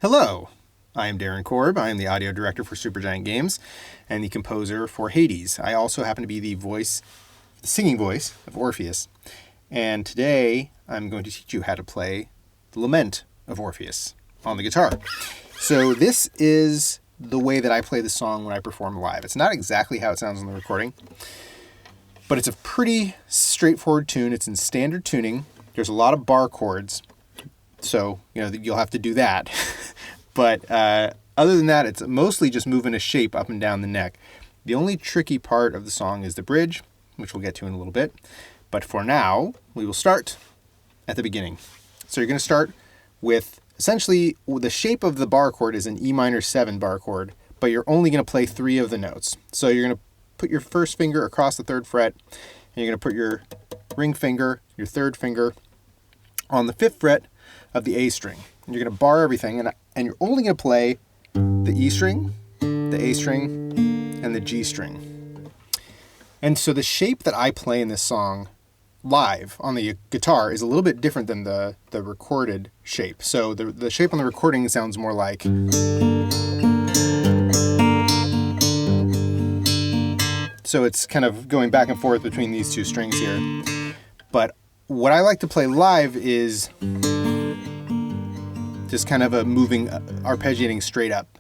Hello, I am Darren Korb. I am the audio director for Supergiant Games and the composer for Hades. I also happen to be the singing voice of Orpheus. And today I'm going to teach you how to play the Lament of Orpheus on the guitar. So this is the way that I play the song when I perform live. It's not exactly how it sounds on the recording, but it's a pretty straightforward tune. It's in standard tuning. There's a lot of bar chords, so you'll have to do that. But other than that, it's mostly just moving a shape up and down the neck. The only tricky part of the song is the bridge, which we'll get to in a little bit. But for now, we will start at the beginning. So you're going to start with, essentially, the shape of the bar chord is an E minor 7 bar chord, but you're only going to play 3 of the notes. So you're going to put your first finger across the 3rd fret, and you're going to put your ring finger, your 3rd finger, on the 5th fret of the A string. And you're going to bar everything, and you're only going to play the E string, the A string, and the G string. And so the shape that I play in this song live on the guitar is a little bit different than the recorded shape. So the shape on the recording sounds more like... So it's kind of going back and forth between these two strings here. But what I like to play live is just kind of a moving, arpeggiating straight up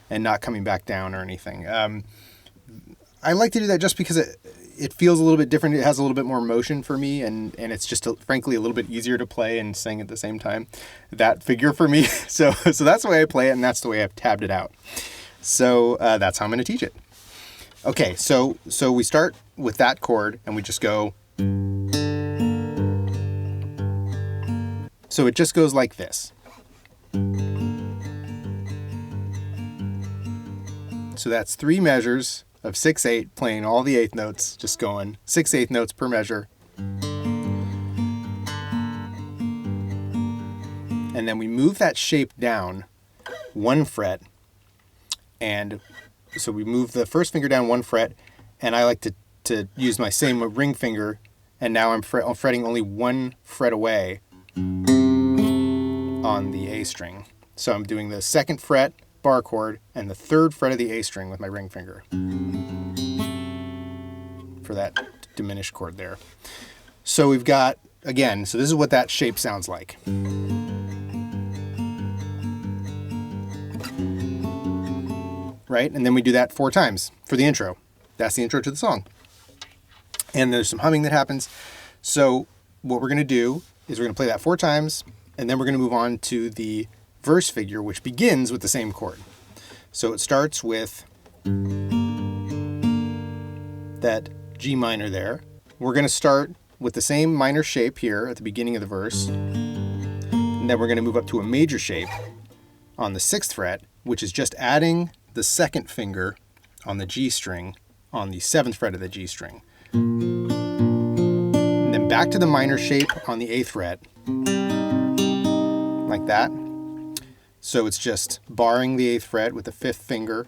and not coming back down or anything. I like to do that just because it feels a little bit different. It has a little bit more motion for me, and it's just, frankly, a little bit easier to play and sing at the same time. That figure for me. So that's the way I play it, and that's the way I've tabbed it out. So that's how I'm going to teach it. Okay, so we start with that chord, and we just go... So it just goes like this. So that's 3 measures of 6/8, playing all the 8th notes, just going 6/8 notes per measure. And then we move that shape down 1 fret. And so we move the first finger down 1 fret, and I like to use my same ring finger, and now I'm fretting only 1 fret away on the A string. So I'm doing the 2nd fret bar chord and the 3rd fret of the A string with my ring finger for that diminished chord there. So we've got, again, so this is what that shape sounds like. Right? And then we do that 4 times for the intro. That's the intro to the song. And there's some humming that happens. So what we're going to do is we're going to play that 4 times, and then we're going to move on to the verse figure, which begins with the same chord. So it starts with that G minor there. We're going to start with the same minor shape here at the beginning of the verse, and then we're going to move up to a major shape on the 6th fret, which is just adding the 2nd finger on the G string on the 7th fret of the G string. And then back to the minor shape on the 8th fret, like that. So it's just barring the 8th fret with the 5th finger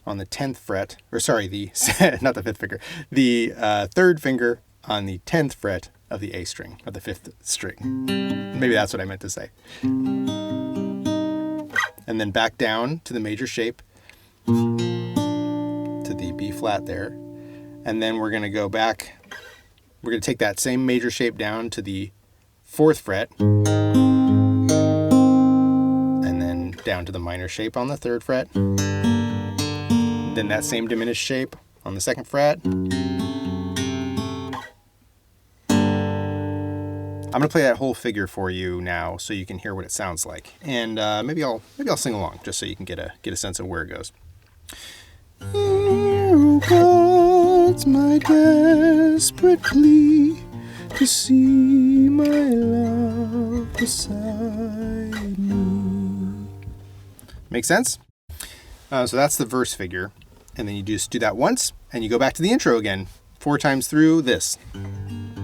on the 10th fret, or sorry, not the 5th finger, the 3rd finger on the 10th fret of the A string, or the 5th string. Maybe that's what I meant to say. And then back down to the major shape, to the B flat there. And then we're going to go back, we're going to take that same major shape down to the 4th fret, and then down to the minor shape on the 3rd fret. Then that same diminished shape on the 2nd fret. I'm going to play that whole figure for you now so you can hear what it sounds like. And maybe I'll sing along just so you can get a sense of where it goes. Hear, O gods, my desperate plea to see my love beside me. Make sense? So that's the verse figure. And then you just do that once, and you go back to the intro again, 4 times through this. And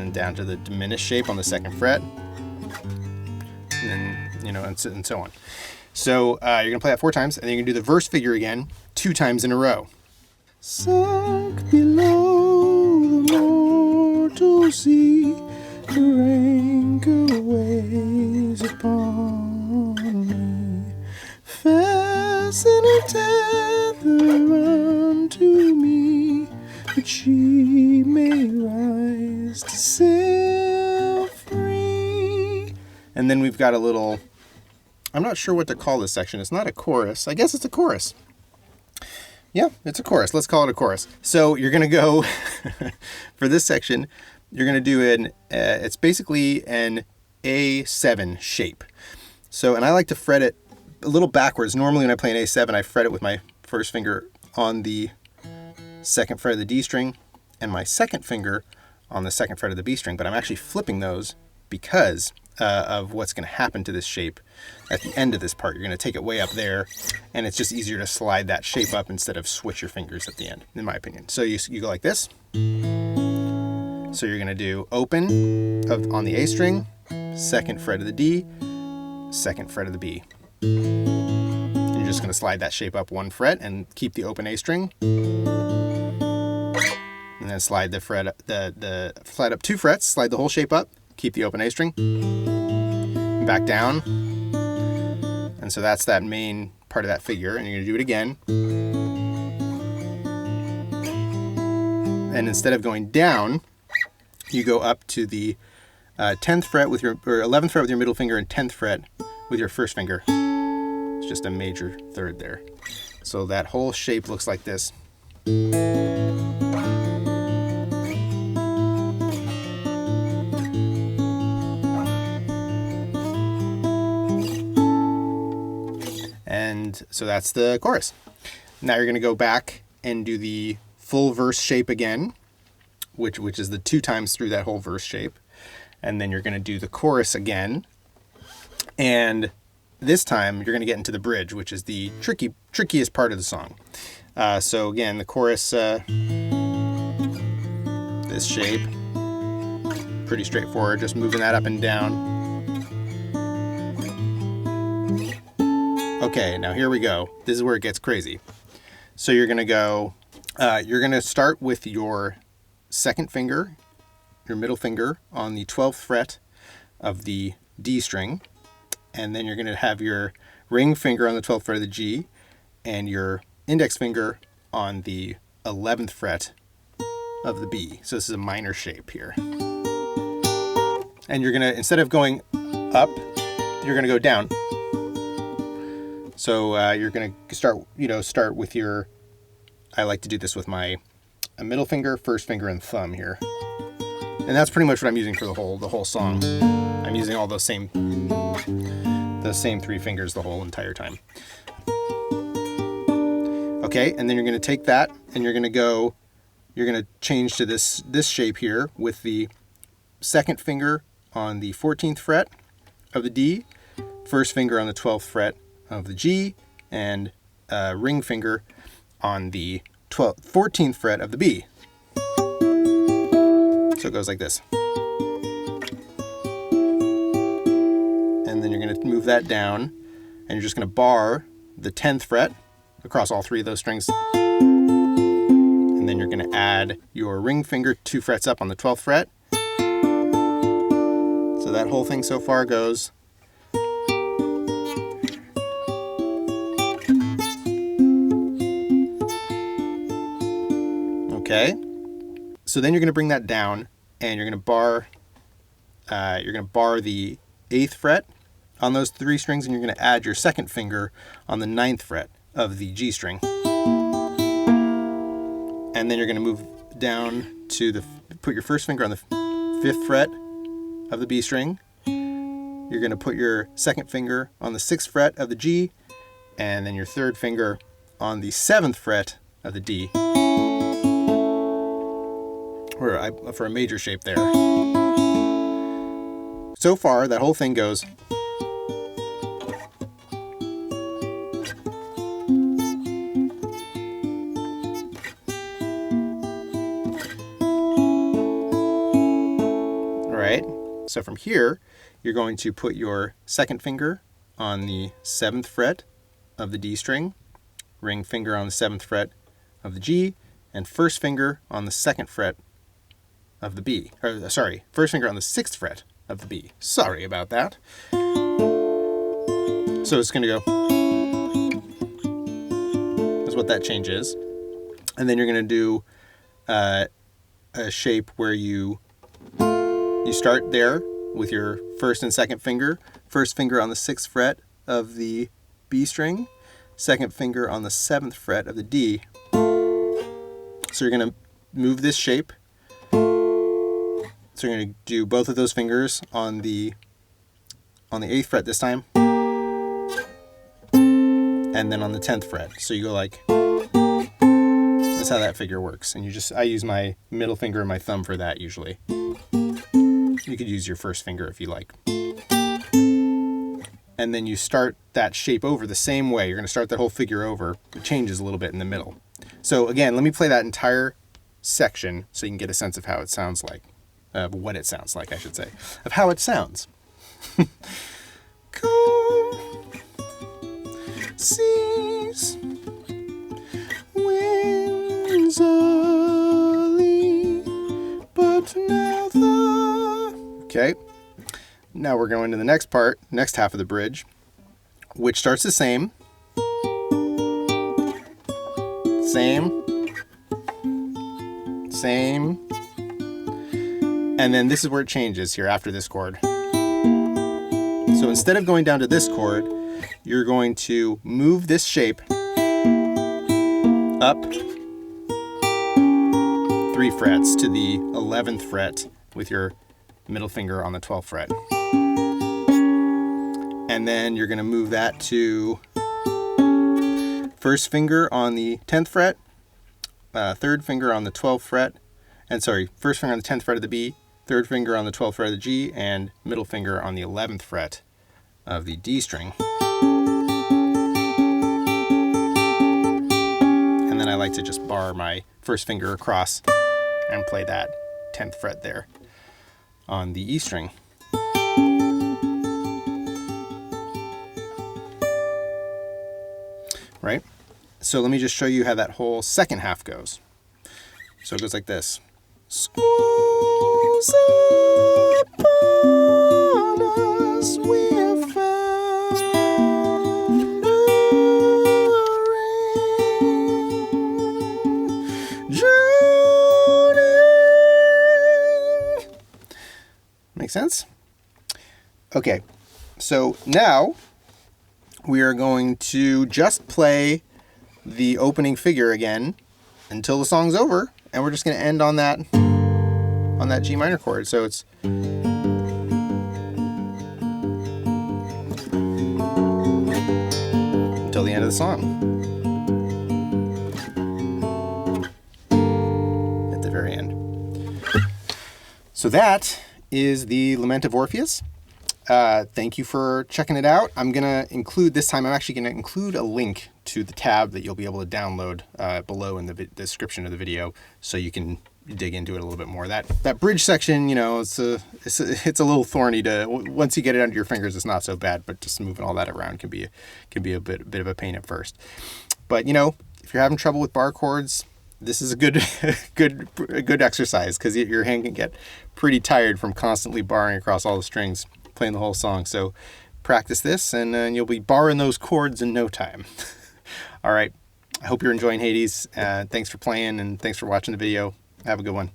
then down to the diminished shape on the 2nd fret. And then, and so on. So you're going to play that 4 times, and then you're going to do the verse figure again 2 times in a row. Sunk below the mortal sea, the rancor weighs upon sinner tether unto me, that she may rise to sail free. And then we've got a little, I'm not sure what to call this section. It's not a chorus. I guess it's a chorus. Yeah, it's a chorus. Let's call it a chorus. So you're going to go, for this section, you're going to do it's basically an A7 shape. So, and I like to fret it a little backwards. Normally when I play an A7, I fret it with my first finger on the second fret of the D string and my second finger on the second fret of the B string, but I'm actually flipping those because of what's going to happen to this shape at the end of this part. You're going to take it way up there, and it's just easier to slide that shape up instead of switch your fingers at the end, in my opinion. So you go like this. So you're going to do open on the A string, second fret of the D, second fret of the B. And you're just going to slide that shape up one fret and keep the open A string. And then slide the fret up 2 frets, slide the whole shape up, keep the open A string, back down. And so that's that main part of that figure, and you're going to do it again. And instead of going down, you go up to the 10th fret with your, or 11th fret with your middle finger and 10th fret with your first finger. It's just a major third there. So that whole shape looks like this. And so that's the chorus. Now you're going to go back and do the full verse shape again, which is the 2 times through that whole verse shape. And then you're going to do the chorus again. And this time you're going to get into the bridge, which is the trickiest part of the song. So again, the chorus, this shape, pretty straightforward, just moving that up and down. Okay, now here we go. This is where it gets crazy. So you're going to go, you're going to start with your second finger, your middle finger on the 12th fret of the D string. And then you're going to have your ring finger on the 12th fret of the G and your index finger on the 11th fret of the B. So this is a minor shape here. And you're going to, instead of going up, you're going to go down. So you're going to start with your, I like to do this with my middle finger, first finger, and thumb here. And that's pretty much what I'm using for the whole song. I'm using all the same 3 fingers the whole entire time. Okay, and then you're going to take that and you're going to change to this shape here with the second finger on the 14th fret of the D, first finger on the 12th fret of the G, and ring finger on the 14th fret of the B. So it goes like this. And then you're going to move that down, and you're just going to bar the 10th fret across all 3 of those strings. And then you're going to add your ring finger 2 frets up on the 12th fret. So that whole thing so far goes. Okay, so then you're going to bring that down, and you're going to bar the 8th fret on those 3 strings, and you're going to add your second finger on the 9th fret of the G string. And then you're going to move down to put your first finger on the 5th fret of the B string. You're going to put your second finger on the 6th fret of the G, and then your third finger on the 7th fret of the D. For a major shape there. So far, that whole thing goes. All right, so from here, you're going to put your second finger on the 7th fret of the D string, ring finger on the 7th fret of the G, and first finger on the 2nd fret of the B. First finger on the 6th fret of the B. Sorry about that. So it's going to go. what that change is. And then you're going to do a shape where you start there with your first and second finger. First finger on the 6th fret of the B string, second finger on the 7th fret of the D. So you're going to move this shape. So you're going to do both of those fingers on the 8th fret this time, and then on the 10th fret. So you go like, that's how that figure works. And I use my middle finger and my thumb for that usually. You could use your first finger if you like. And then you start that shape over the same way. You're going to start that whole figure over. It changes a little bit in the middle. So again, let me play that entire section so you can get a sense of how it sounds like. What it sounds like, I should say. Of how it sounds. Calm seas, winds early, but now Okay. Now we're going to the next part, next half of the bridge, which starts the same. Same. And then this is where it changes here after this chord. So instead of going down to this chord, you're going to move this shape up 3 frets to the 11th fret with your middle finger on the 12th fret. And then you're going to move that to first finger on the 10th fret, third finger on the 12th fret, first finger on the 10th fret of the B, third finger on the 12th fret of the G, and middle finger on the 11th fret of the D string. And then I like to just bar my first finger across and play that 10th fret there on the E string. Right? So let me just show you how that whole second half goes. So it goes like this. Schools upon us we're found a rain drowning. Make sense? Okay, so now we are going to just play the opening figure again until the song's over, and we're just going to end on that G minor chord. So it's until the end of the song at the very end. So that is the Lament of Orpheus. Thank you for checking it out. I'm actually going to include a link to the tab that you'll be able to download below in the description of the video, so you can dig into it a little bit more. That bridge section, it's a little thorny once you get it under your fingers, it's not so bad, but just moving all that around can be a bit of a pain at first. But if you're having trouble with bar chords, this is a good exercise, because your hand can get pretty tired from constantly barring across all the strings, playing the whole song. So practice this, and you'll be barring those chords in no time. All right. I hope you're enjoying Hades. Thanks for playing, and thanks for watching the video. Have a good one.